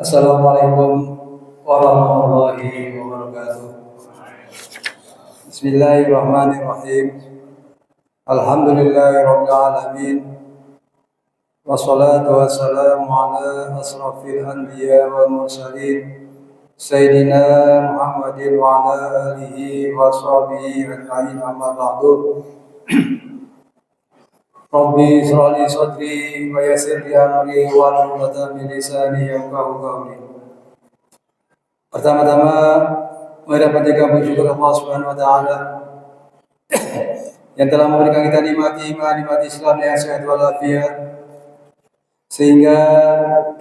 Assalamualaikum warahmatullahi wabarakatuh. Bismillahirrahmanirrahim. Alhamdulillahirabbil alamin. Wassalatu wassalamu ala asrafil anbiya wal mursalin Sayyidina Muhammadin wa ala alihi wa sahbihi ajma'in, amma ba'du. Rabbi israh li sadri wa yassir li amri wahlul 'uqdatam min lisani yafqahu qawli. Pertama-tama, mari panjatkan puji syukur Allah Subhanahu wa taala yang telah memberikan kita nikmat iman, nikmat Islam yang sehat walafiat, sehingga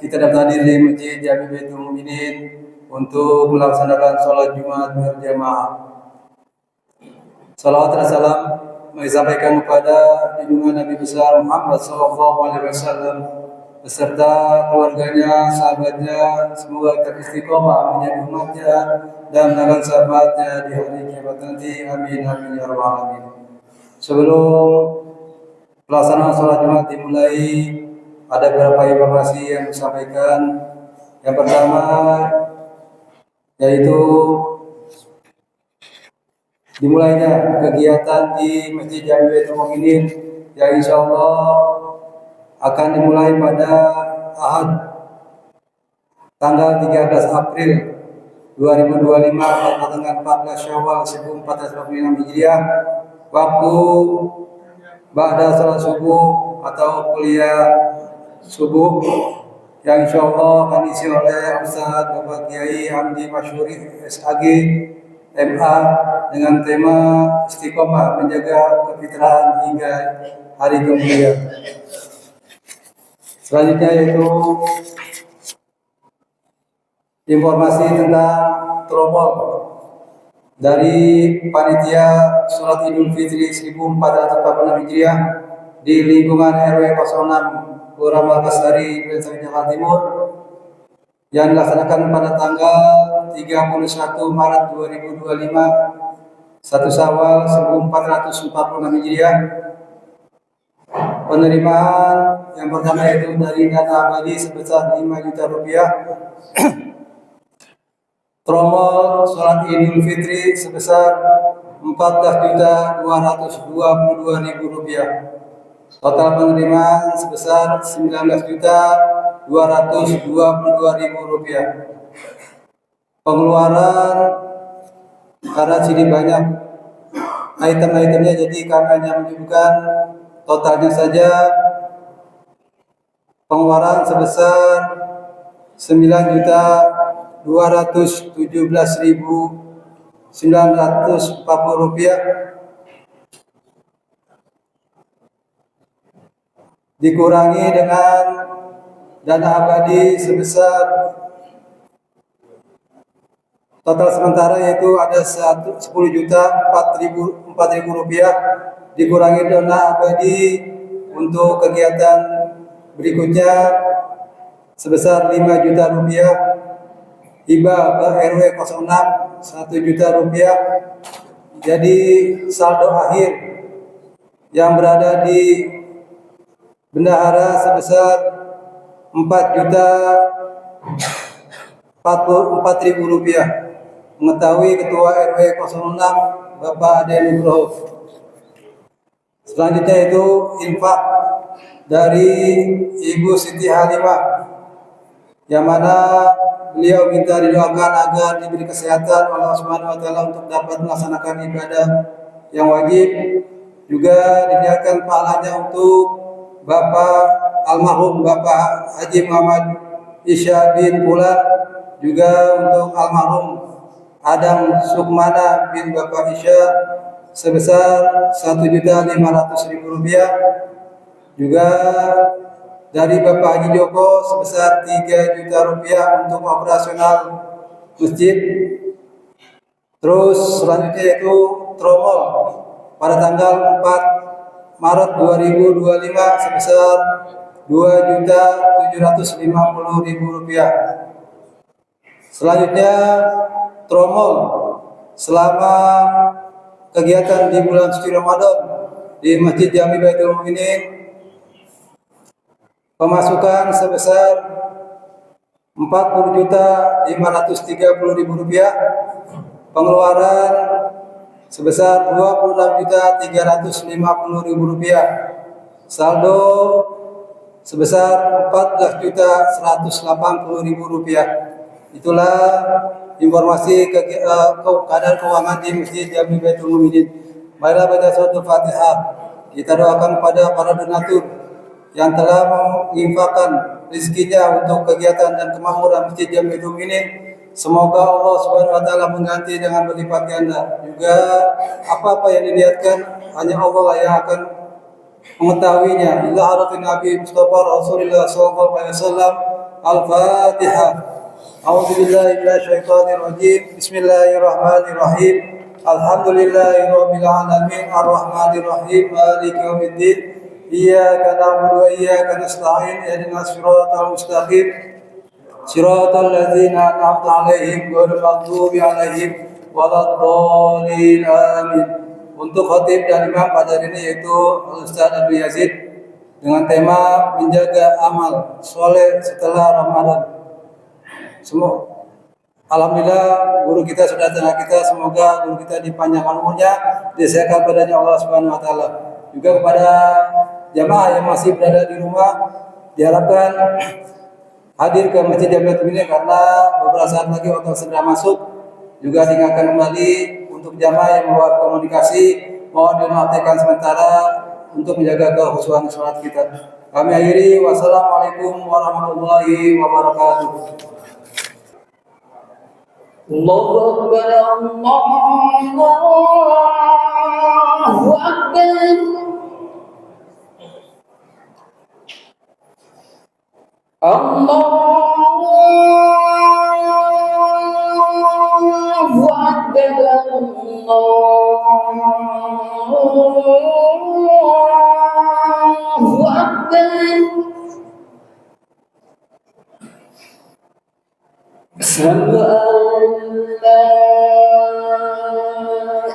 kita dapat hadir di Masjid Jami Baitul Mukminin untuk melaksanakan sholat Jumat berjamaah. Salawat dan salam mari sampaikan kepada junjungan Nabi besar Muhammad SAW beserta keluarganya, sahabatnya, semoga teristiqomah menjadi umatnya dan menangkan sahabatnya di hari kiamat nanti. Amin amin ya rabbal alamin. Sebelum pelaksanaan sholat Jumat dimulai, ada beberapa informasi yang disampaikan. Yang pertama yaitu dimulainya kegiatan di Masjid Jami Baitul Mukminin yang insyaallah akan dimulai pada Ahad tanggal 13 April 2025 dengan 14 Syawal 1446 Hijriah, waktu ba'da salat subuh atau kuliah subuh yang insyaallah akan diisi oleh Ustaz Bapak Kiai Hamdi Masyuri SAG MA dengan tema istiqomah menjaga kefitrahan hingga hari kemudian. Selanjutnya yaitu informasi tentang tromol dari panitia sholat Idul Fitri 1446 Hijriah di lingkungan RW 06 Kelurahan Malkasari, Jakarta Timur, yang dilaksanakan pada tanggal 31 Maret 2025 1 Syawal 1446 Hijriah. Penerimaan yang pertama yaitu dari dana abadi sebesar 5 juta rupiah, tromol sholat Idul Fitri sebesar 14.222.000 rupiah, total penerimaan sebesar 19.222.000 rupiah. Pengeluaran karena sini banyak item-itemnya, jadi kami hanya menunjukkan totalnya saja. Pengeluaran sebesar 9.217.940 rupiah, dikurangi dengan dana abadi sebesar total sementara yaitu ada 10.004.000 rupiah, dikurangi dana abadi untuk kegiatan berikutnya sebesar 5 juta rupiah, hibah ke RW 06 1 juta rupiah. Jadi saldo akhir yang berada di bendahara sebesar 4.044.000 rupiah. Mengetahui Ketua RW 06 Bapak Ade Nugroho. Selanjutnya itu infak dari Ibu Siti Halimah, yang mana beliau minta didoakan agar diberi kesehatan oleh Allah Subhanahu wa taala untuk dapat melaksanakan ibadah yang wajib. Juga diniatkan pahalanya untuk Bapak almarhum Bapak Haji Muhammad Isya bin Pulan, juga untuk almarhum Adam Sukmana bin Bapak Isya sebesar 1.500.000 rupiah, juga dari Bapak Haji Joko sebesar 3 juta rupiah untuk operasional masjid. Terus selanjutnya yaitu tromol pada tanggal 4 Maret 2025 sebesar 2.750.000 rupiah. Selanjutnya tromol selama kegiatan di bulan suci Ramadan di Masjid Jami Baitul Mukminin, pemasukan sebesar Rp40.530.000. Pengeluaran sebesar Rp26.350.000. Saldo sebesar Rp14.180.000. Itulah informasi keadaan keuangan di Masjid Jami Baitul Mukminin. Marilah baca suatu Fatihah. Kita doakan pada para donatur yang telah menginfakkan rezekinya untuk kegiatan dan kemakmuran Masjid Jami Baitul Mukminin. Semoga Allah Subhanahu wa taala mengganti dengan berlipat ganda. Juga apa-apa yang diniatkan hanya Allah lah yang akan mengetahuinya. Ila haratin Nabi Mustafa Rasulullah sallallahu alaihi wasallam. Al-Fatihah. A'udzu billahi minasyaitonir rajim. Bismillahirrahmanirrahim. Alhamdulillahirabbil alamin arrahmanir rahim maliki yaumiddin. Iyyaka na'budu wa iyyaka nasta'in. Ihdinas siratal mustaqim. Siratal ladzina an'amta 'alaihim ghairil maghdubi 'alaihim waladdallin. Amin. Untuk khatib dan imam pada hari ini yaitu Ustaz Abdul Yazid dengan tema menjaga amal soleh setelah Ramadan. Alhamdulillah guru kita sudah tengah kita, semoga guru kita dipanjangkan umurnya, disehatkan badannya Allah Subhanahu wa taala. Juga kepada jamaah yang masih berada di rumah diharapkan hadir ke Masjid Jami Baitul Mukminin karena beberapa saat lagi waktu segera masuk. Juga diingatkan kembali untuk jamaah yang membawa komunikasi mohon dimatikan sementara untuk menjaga kehusuan salat kita. Kami akhiri, wassalamualaikum warahmatullahi wabarakatuh. Allahu Akbar, Allahu Akbar. Allahu Akbar, Allahu Akbar. Asyhadu an la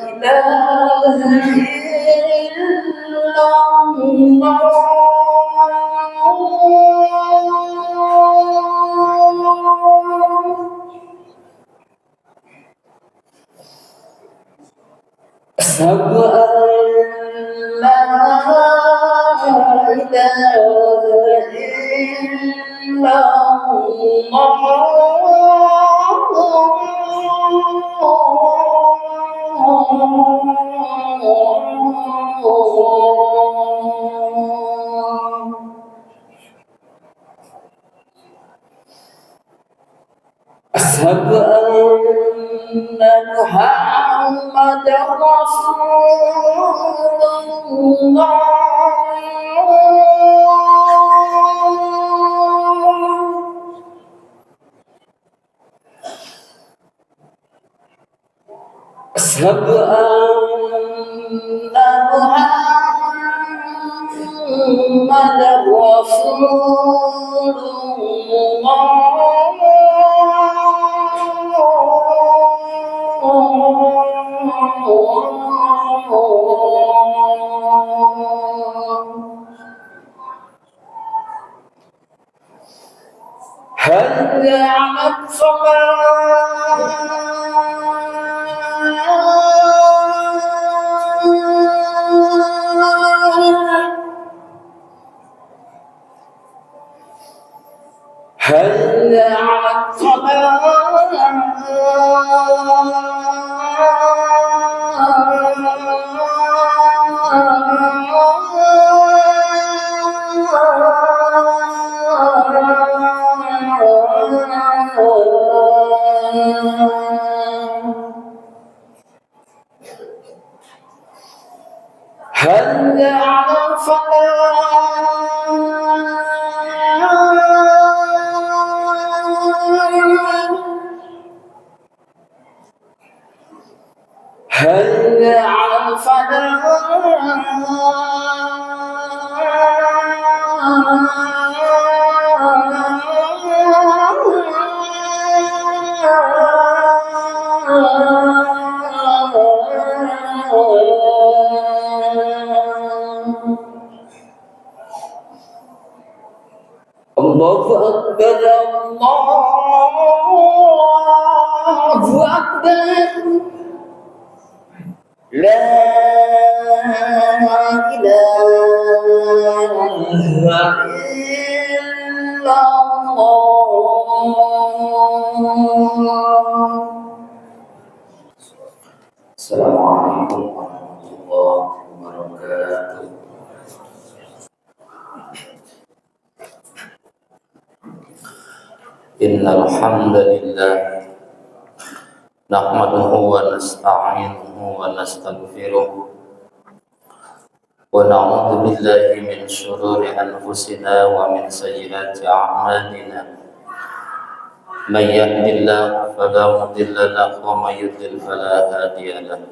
ilaha illallah. Asyhadu an la ilaha Asyhadu anna Muhammadar Rasulullah. Asyhadu anna Muhammadar Rasulullah. Hayya 'alas shalah. Hayya 'alas Hayya 'alal falah. Hayya 'alal falah. Allahu Akbar. Allahu Akbar. La ilaha illallah. Assalamualaikum warahmatullahi wabarakatuh. Innal hamdalillah nahmaduhu wa nasta'inuhu wa nastaghfiruh wa na'udzu billahi min shururi anfusina wa min sayyiati a'malina. May yahdihillahu fala mudilla lahu wa may yudlil fala hadiya lahu.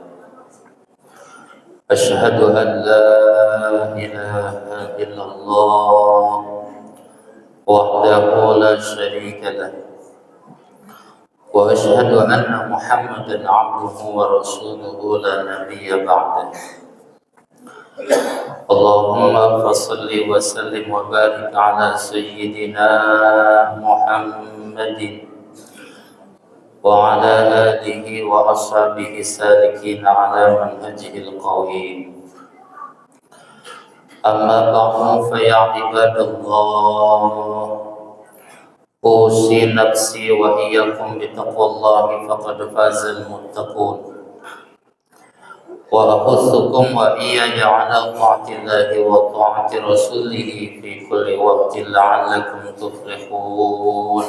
Asyhadu an la ilaha illallah wahdahu la syarika lahu wa asyhadu anna Muhammadan 'abduhu wa rasuluhu la nabiyya ba'dahu. Allahumma fassalli wa sallim wa barik ala sayyidina Muhammadin wa ala alihi wa ashabihi salikin ala manhajihil qawim. Amma ba'du fa ya ibadallah, usi nafsi wa iyyakum bi taqwallahi faqad fazal muttaqun. Wa ahuthukum wa iyaya ala ta'atillahi wa ta'ati rasulihi fi kulli waqtin la'allakum tuflihun.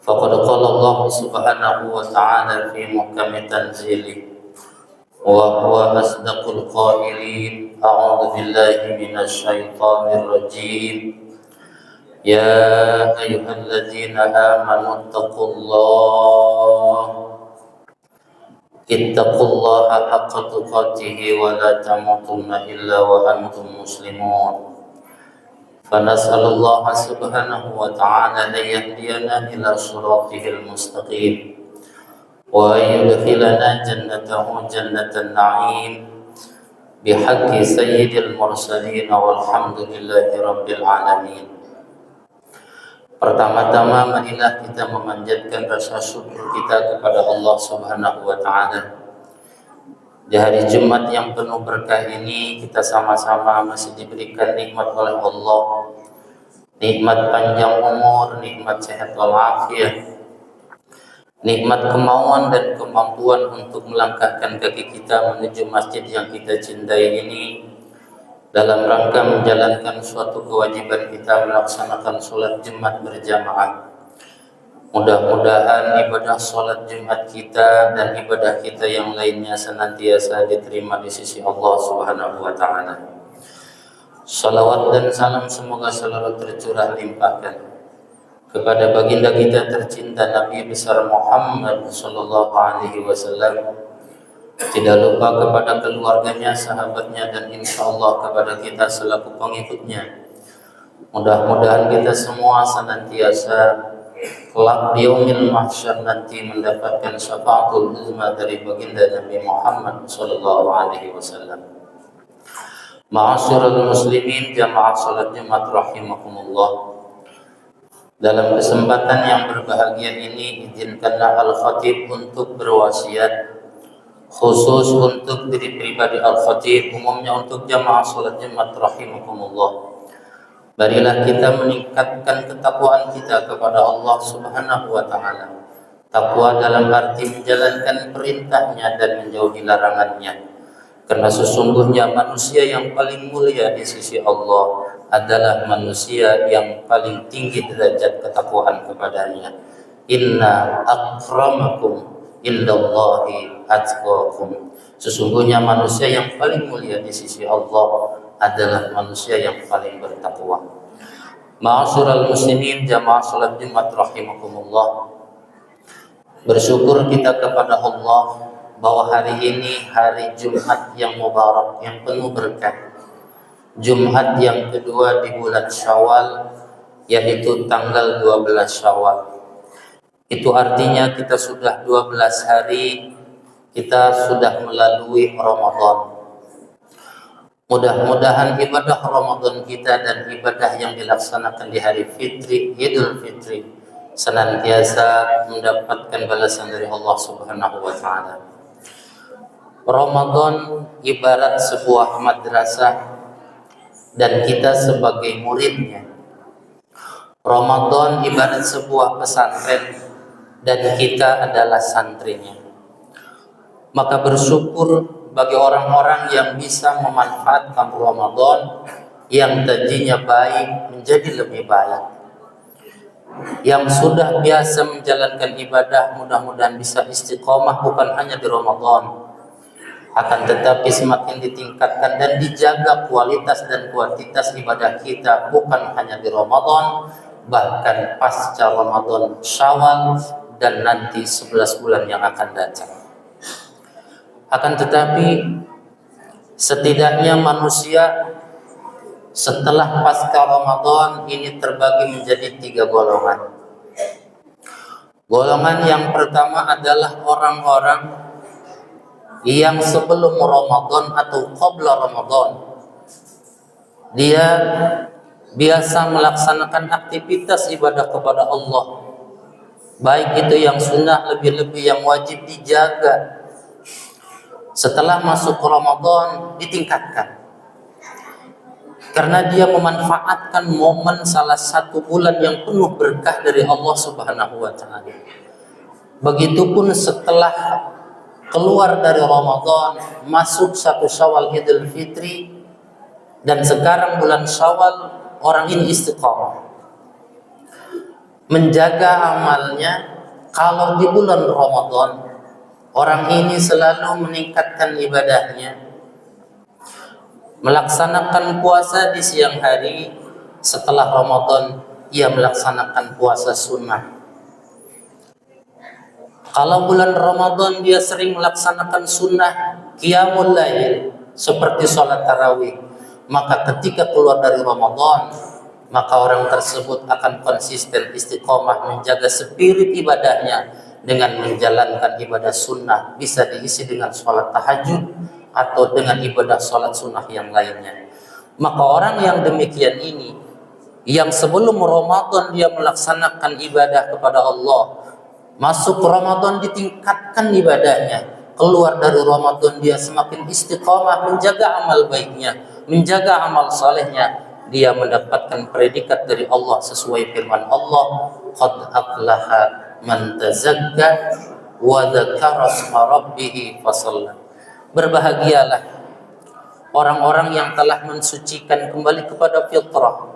Faqad qala Allah subhanahu wa ta'ala fi muhkami tanzilih wa huwa asdaqul qailin. A'udzu billahi minasy syaithanir rajim. Ya ayyuhalladzina amanu ittaqullaha haqqa tuqatih wa la tamutunna illa wa antum muslimun. Fanas'alullaha subhanahu wa ta'ala an yahdiyana ila sirathil mustaqim wa yudkhilana jannatahu jannatan na'im bihaqqi sayyidil mursalin walhamdulillahi rabbil alamin. Pertama-tama marilah kita memanjatkan rasa syukur kita kepada Allah Subhanahu wa taala. Di hari Jumat yang penuh berkah ini kita sama-sama masih diberikan nikmat oleh Allah. Nikmat panjang umur, nikmat sehat walafiat, nikmat kemauan dan kemampuan untuk melangkahkan kaki kita menuju masjid yang kita cintai ini dalam rangka menjalankan suatu kewajiban kita melaksanakan sholat Jumat berjamaah. Mudah-mudahan ibadah sholat Jumat kita dan ibadah kita yang lainnya senantiasa diterima di sisi Allah Subhanahu wa ta'ala. Salawat dan salam semoga selalu tercurah limpahkan kepada baginda kita tercinta Nabi besar Muhammad sallallahu alaihi wasallam. Tidak lupa kepada keluarganya, sahabatnya, dan insya Allah kepada kita selaku pengikutnya. Mudah-mudahan kita semua senantiasa kelak di yaumil mahsyar nanti mendapatkan syafaatul uzma dari baginda Nabi Muhammad sallallahu alaihi wasallam. Ma'asyiral muslimin jamaah salat Jumat rahimakumullah. Dalam kesempatan yang berbahagia ini izinkanlah Al-Khatib untuk berwasiat khusus untuk diri pribadi Al-Khatib, umumnya untuk jamaah salat Jumat rahimakumullah. Marilah kita meningkatkan ketakwaan kita kepada Allah Subhanahu wa taala. Takwa dalam arti menjalankan perintahnya dan menjauhi larangannya. Karena sesungguhnya manusia yang paling mulia di sisi Allah adalah manusia yang paling tinggi derajat ketakwaan kepadanya. Inna akramakum indallahi atqakum. Sesungguhnya manusia yang paling mulia di sisi Allah adalah manusia yang paling bertakwa. Ma'asyiral muslimin jamaah salat Jumat rahimakumullah. Bersyukur kita kepada Allah bahwa hari ini hari Jumat yang mubarak, yang penuh berkah. Jumat yang kedua di bulan Syawal, yaitu tanggal 12 Syawal. Itu artinya kita sudah 12 hari kita sudah melalui Ramadan. Mudah-mudahan ibadah Ramadan kita dan ibadah yang dilaksanakan di hari Fitri, Idul Fitri, senantiasa mendapatkan balasan dari Allah Subhanahu wa taala. Ramadan ibarat sebuah madrasah dan kita sebagai muridnya. Ramadan ibarat sebuah pesantren dan kita adalah santrinya. Maka bersyukur bagi orang-orang yang bisa memanfaatkan Ramadan yang tadinya baik menjadi lebih baik. Yang sudah biasa menjalankan ibadah mudah-mudahan bisa istiqomah bukan hanya di Ramadan, akan tetapi semakin ditingkatkan dan dijaga kualitas dan kuantitas ibadah kita bukan hanya di Ramadan, bahkan pasca Ramadan, Syawal, dan nanti 11 bulan yang akan datang. Akan tetapi setidaknya manusia setelah pasca Ramadan ini terbagi menjadi 3 golongan. Golongan yang pertama adalah orang-orang yang sebelum Ramadan atau qabla Ramadan dia biasa melaksanakan aktivitas ibadah kepada Allah, baik itu yang sunnah, lebih-lebih yang wajib dijaga. Setelah masuk Ramadan ditingkatkan karena dia memanfaatkan momen salah satu bulan yang penuh berkah dari Allah Subhanahu wa taala. Begitupun setelah keluar dari Ramadan, masuk 1 Syawal Idul Fitri, dan sekarang bulan Syawal, orang ini istiqomah menjaga amalnya. Kalau di bulan Ramadan orang ini selalu meningkatkan ibadahnya, melaksanakan puasa di siang hari. Setelah Ramadan ia melaksanakan puasa sunnah. Kalau bulan Ramadan dia sering melaksanakan sunnah qiyamul lail seperti sholat tarawih, maka ketika keluar dari Ramadan maka orang tersebut akan konsisten istiqomah menjaga spirit ibadahnya dengan menjalankan ibadah sunnah, bisa diisi dengan sholat tahajud atau dengan ibadah sholat sunnah yang lainnya. Maka orang yang demikian ini, yang sebelum Ramadan dia melaksanakan ibadah kepada Allah, masuk Ramadan ditingkatkan ibadahnya, keluar dari Ramadan dia semakin istiqomah menjaga amal baiknya, menjaga amal salehnya, dia mendapatkan predikat dari Allah sesuai firman Allah, qad aflaha man tazakka wa dzakara isma rabbih fasalla. Berbahagialah orang-orang yang telah mensucikan kembali kepada fitrah.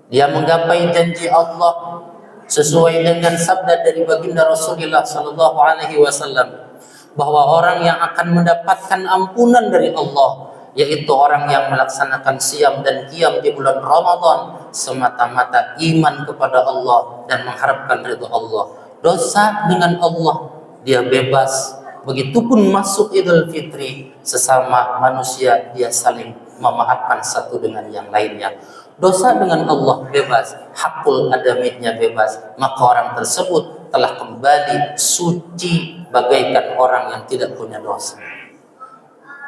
Dia menggapai janji Allah sesuai dengan sabda dari baginda Rasulullah sallallahu alaihi wasallam bahwa orang yang akan mendapatkan ampunan dari Allah yaitu orang yang melaksanakan siam dan qiyam di bulan Ramadan semata-mata iman kepada Allah dan mengharapkan ridha Allah. Dosa dengan Allah dia bebas. Begitupun masuk Idul Fitri, sesama manusia dia saling memaafkan satu dengan yang lainnya. Dosa dengan Allah bebas, hakul adamiynya bebas, maka orang tersebut telah kembali suci bagaikan orang yang tidak punya dosa.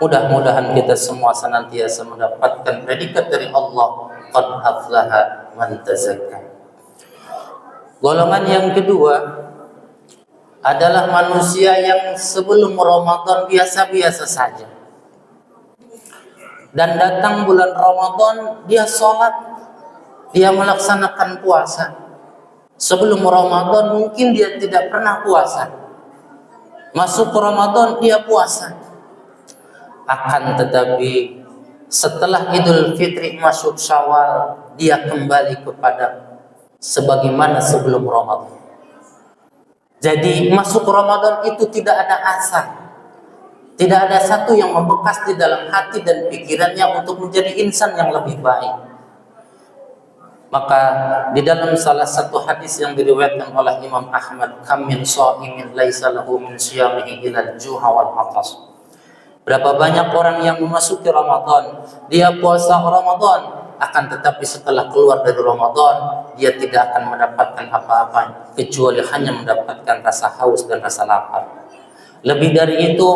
Mudah-mudahan kita semua senantiasa mendapatkan predikat dari Allah, qad aflaha man tazakka. Golongan yang kedua adalah manusia yang sebelum Ramadan biasa-biasa saja, dan datang bulan Ramadan dia sholat, dia melaksanakan puasa. Sebelum Ramadan mungkin dia tidak pernah puasa, masuk Ramadan dia puasa. Akan tetapi setelah Idul Fitri masuk Syawal, dia kembali kepada sebagaimana sebelum Ramadan. Jadi masuk Ramadan itu tidak ada asar, tidak ada satu yang membekas di dalam hati dan pikirannya untuk menjadi insan yang lebih baik. Maka di dalam salah satu hadis yang diriwayatkan oleh Imam Ahmad, kam min shaimin laisa lahu min siyamihi illa al-ju'a wal 'atash. Berapa banyak orang yang memasuki Ramadan, dia puasa Ramadan, akan tetapi setelah keluar dari Ramadan dia tidak akan mendapatkan apa-apa kecuali hanya mendapatkan rasa haus dan rasa lapar. Lebih dari itu,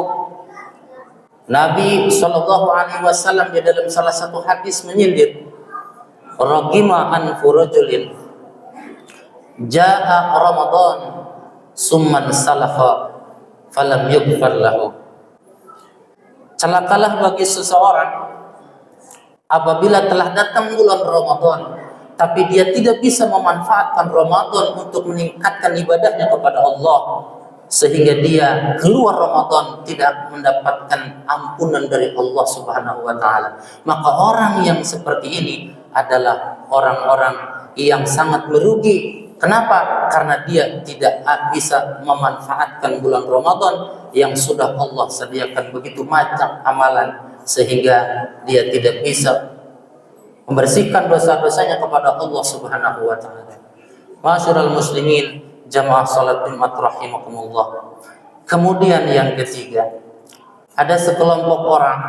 Nabi Shallallahu Alaihi Wasallam di dalam salah satu hadis menyindir, "Ragima an furujulin jaa Ramadan summan salafa falam yughfar lahu." Celakalah bagi seseorang apabila telah datang bulan Ramadan tapi dia tidak bisa memanfaatkan Ramadan untuk meningkatkan ibadahnya kepada Allah, sehingga dia keluar Ramadan tidak mendapatkan ampunan dari Allah Subhanahu wa taala. Maka orang yang seperti ini adalah orang-orang yang sangat merugi. Kenapa? Karena dia tidak bisa memanfaatkan bulan Ramadan yang sudah Allah sediakan begitu macam amalan, sehingga dia tidak bisa membersihkan dosa-dosanya kepada Allah Subhanahu wa taala. Ma'asyiral muslimin, jamaah salat Jumat rahimakumullah. Kemudian yang ketiga, ada sekelompok orang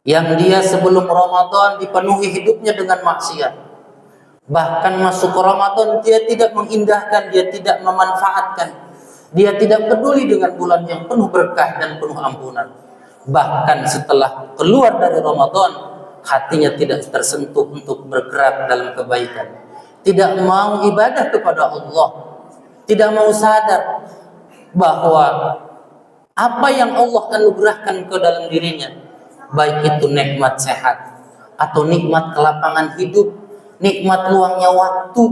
yang dia sebelum Ramadan dipenuhi hidupnya dengan maksiat. Bahkan masuk Ramadan dia tidak mengindahkan, dia tidak memanfaatkan, dia tidak peduli dengan bulan yang penuh berkah dan penuh ampunan. Bahkan setelah keluar dari Ramadan, hatinya tidak tersentuh untuk bergerak dalam kebaikan, tidak mau ibadah kepada Allah, tidak mau sadar bahwa apa yang Allah anugerahkan ke dalam dirinya, baik itu nikmat sehat atau nikmat kelapangan hidup, nikmat luangnya waktu,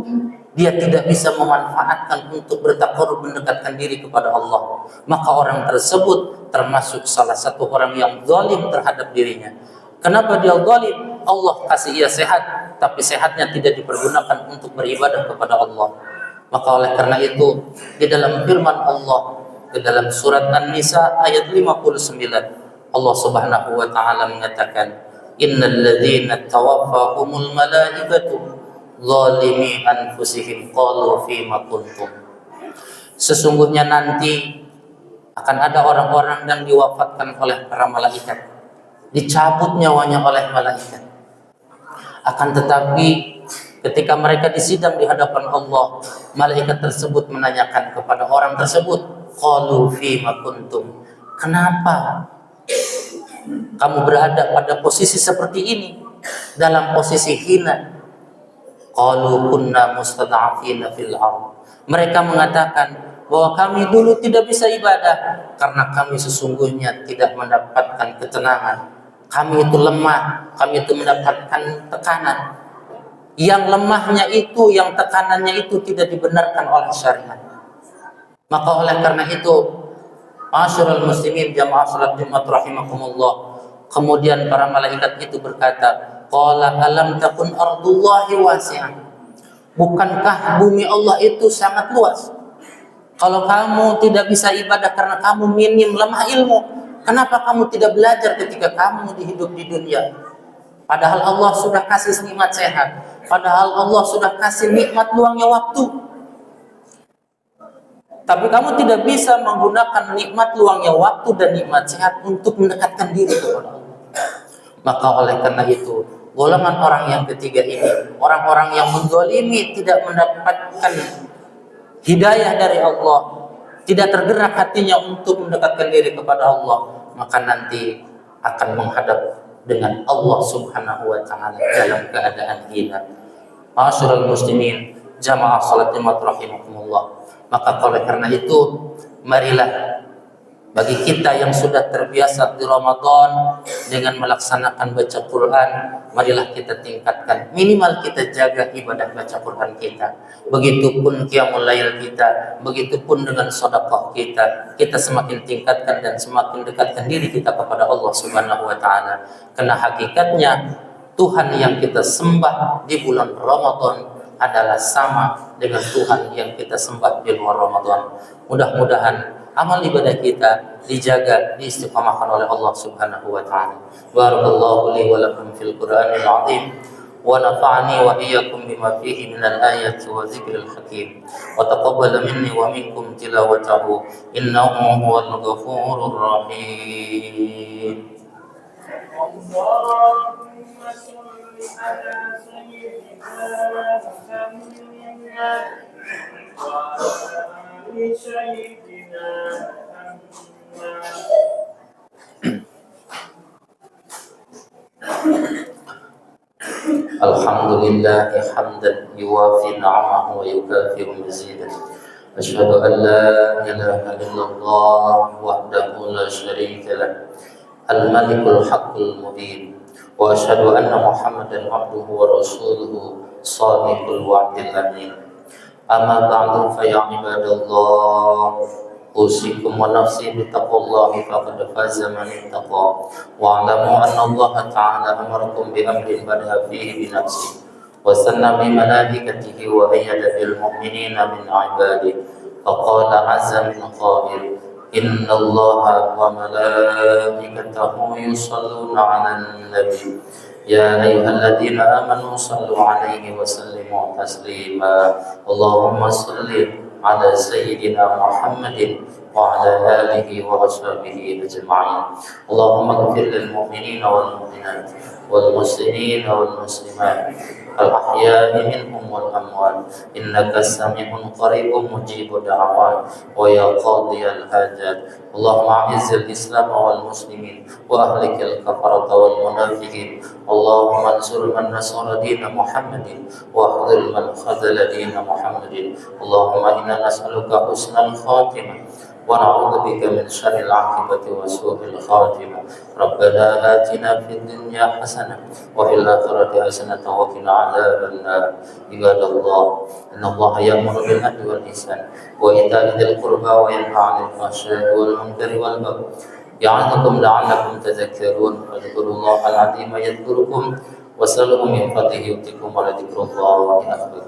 dia tidak bisa memanfaatkan untuk bertakarub, mendekatkan diri kepada Allah. Maka orang tersebut termasuk salah satu orang yang zalim terhadap dirinya. Kenapa dia zalim? Allah kasih ia sehat, tapi sehatnya tidak dipergunakan untuk beribadah kepada Allah. Maka oleh karena itu, di dalam firman Allah di dalam surat An-Nisa ayat 59, Allah Subhanahu wa taala mengatakan, "Innal ladzina tawaffahumul malaikatu zalimi anfusihim qalu fima kuntum." Sesungguhnya nanti akan ada orang-orang yang diwafatkan oleh para malaikat, dicabut nyawanya oleh malaikat. Akan tetapi ketika mereka disidang di hadapan Allah, malaikat tersebut menanyakan kepada orang tersebut, qalu fima kuntum, kenapa kamu berada pada posisi seperti ini, dalam posisi hina? Qalu kunna mustad'afina fil ardh. Mereka mengatakan bahwa kami dulu tidak bisa ibadah karena kami sesungguhnya tidak mendapatkan ketenangan. Kami itu lemah, kami itu mendapatkan tekanan. Yang lemahnya itu, yang tekanannya itu tidak dibenarkan oleh syariat. Maka oleh karena itu, ma'asyiral muslimin jamaah salat Jumat rahimakumullah, kemudian para malaikat itu berkata, qala alam takun ardullahi wasi'ah. Bukankah bumi Allah itu sangat luas? Kalau kamu tidak bisa ibadah karena kamu minim, lemah ilmu, kenapa kamu tidak belajar ketika kamu hidup di dunia? Padahal Allah sudah kasih nikmat sehat, padahal Allah sudah kasih nikmat luangnya waktu. Tapi kamu tidak bisa menggunakan nikmat luangnya waktu dan nikmat sehat untuk mendekatkan diri kepada Allah. Maka oleh karena itu, golongan orang yang ketiga ini, orang-orang yang menzalimi, tidak mendapatkan hidayah dari Allah, tidak tergerak hatinya untuk mendekatkan diri kepada Allah, maka nanti akan menghadap dengan Allah Subhanahu wa taala dalam keadaan hina. Ma'asyiral muslimin, jamaah salat Jumat rahimakumullah. Maka oleh karena itu, marilah bagi kita yang sudah terbiasa di Ramadan dengan melaksanakan baca Quran, marilah kita tingkatkan, minimal kita jaga ibadah baca Quran kita. Begitupun qiyamul lail kita, begitupun dengan sedekah kita. Kita semakin tingkatkan dan semakin dekatkan diri kita kepada Allah Subhanahu wa taala. Karena hakikatnya Tuhan yang kita sembah di bulan Ramadan adalah sama dengan Tuhan yang kita sembah di luar Ramadan. Mudah-mudahan amal ibadah kita dijaga, diistiqamahkan oleh Allah Subhanahu wa taala. Barakallahu li wa lakum fil Qur'anil 'azim wa nafa'ani wa iyyakum bima fihi minal ayati wa dzikril hakim. Wa taqabbal minni wa minkum tilawatahu innahu huwal ghafurur rahim. Allahumma shalli ala sayyidina Muhammad wa ala ali sayyidina الحمد لله حمدا يوافي نعمه ويكافئ مزيدا. أشهد أن لا إله إلا الله وحده لا شريك له الملك الحق المبين، وأشهد أن محمدا عبده ورسوله صادق الوعد الأمين. أما بعد فيا عباد الله، أوصيكم ونفسي بتقوى الله فقد فاز من اتقى، واعلموا أن الله تعالى أمركم بأمر بدأ فيه بنفسه وثنى بملائكته وأيد بالمؤمنين من عباده، فقال عز من قائل: إن الله وملائكته يصلون على النبي يا أيها الذين آمنوا صلوا عليه وسلموا تسليما. اللهم صل على سيدنا محمد وعلى آله وأصحابه أجمعين. اللهم اغفر للمؤمنين والمؤمنات والمسلمين والمسلمات الأحياء منهم والأموات، إنك سميع قريب مجيب الدعوات ويا قاضي الحاجات. اللهم أعز الإسلام والمسلمين وأهلك الكفرة والمنافقين. اللهم انصر من نصر دين محمد واخذل من خذل دين محمد. اللهم إنا نسألك حسن الخاتمة ونعوذ بك من شر العاقبة وسوء الخاتمة. ربنا آتنا في الدنيا حسنة وفي الآخرة حسنة وقنا عذاب النار. عباد الله، إن الله يأمر بالعدل والإحسان وإيتاء ذي القربى وينهى عن الفحشاء والمنكر والبغي يعظكم لعلكم تذكرون. فاذكروا الله العظيم يذكركم واسألوه من فضله يؤتكم ولذكر الله أكبر.